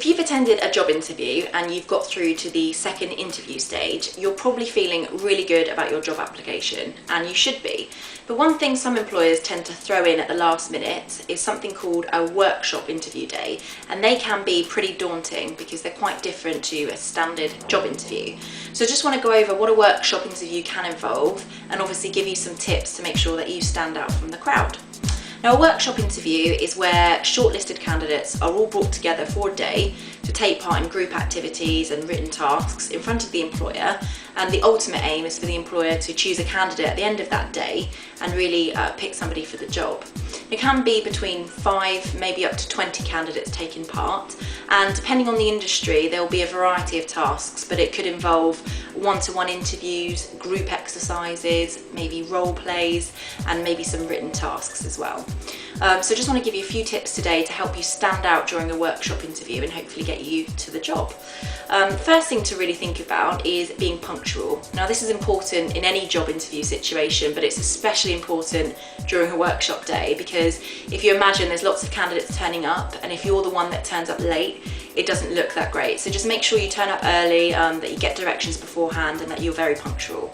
If you've attended a job interview and you've got through to the second interview stage, you're probably feeling really good about your job application, and you should be. But one thing some employers tend to throw in at the last minute is something called a workshop interview day, and they can be pretty daunting because they're quite different to a standard job interview. So I just want to go over what a workshop interview can involve and obviously give you some tips to make sure that you stand out from the crowd. Now, a workshop interview is where shortlisted candidates are all brought together for a day to take part in group activities and written tasks in front of the employer, and the ultimate aim is for the employer to choose a candidate at the end of that day and really pick somebody for the job. It can be between 5, maybe up to 20 candidates taking part, and depending on the industry there will be a variety of tasks, but it could involve one-to-one interviews, group exercises, maybe role plays, and maybe some written tasks as well. So just want to give you a few tips today to help you stand out during a workshop interview and hopefully get you to the job. First thing to really think about is being punctual. Now, this is important in any job interview situation, but it's especially important during a workshop day, because if you imagine there's lots of candidates turning up, and if you're the one that turns up late, it doesn't look that great. So just make sure you turn up early, that you get directions beforehand, and that you're very punctual.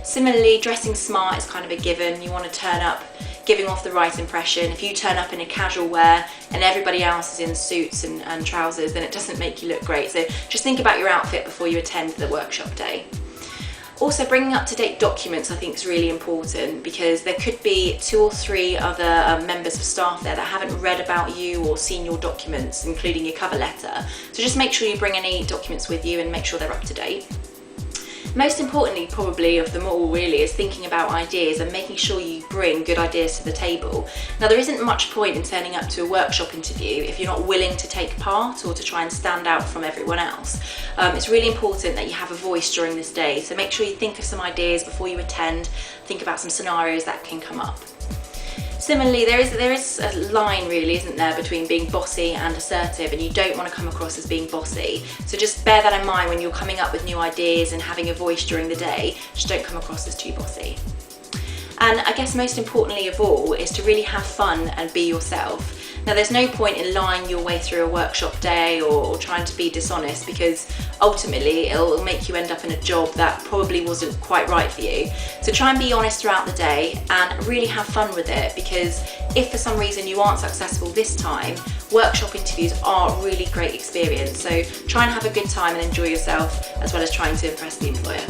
Similarly, dressing smart is kind of a given. You want to turn up giving off the right impression. If you turn up in a casual wear and everybody else is in suits and trousers, then it doesn't make you look great. So just think about your outfit before you attend the workshop day. Also, bringing up-to-date documents I think is really important, because there could be 2 or 3 other members of staff there that haven't read about you or seen your documents, including your cover letter. So just make sure you bring any documents with you and make sure they're up to date. Most importantly, probably of them all really, is thinking about ideas and making sure you bring good ideas to the table. Now, there isn't much point in turning up to a workshop interview if you're not willing to take part or to try and stand out from everyone else. It's really important that you have a voice during this day, so make sure you think of some ideas before you attend, think about some scenarios that can come up. Similarly, there is a line really, isn't there, between being bossy and assertive, and you don't want to come across as being bossy. So just bear that in mind when you're coming up with new ideas and having a voice during the day. Just don't come across as too bossy. And I guess most importantly of all is to really have fun and be yourself. Now, there's no point in lying your way through a workshop day or trying to be dishonest, because ultimately it'll make you end up in a job that probably wasn't quite right for you. So try and be honest throughout the day and really have fun with it, because if for some reason you aren't successful this time, workshop interviews are a really great experience. So try and have a good time and enjoy yourself, as well as trying to impress the employer.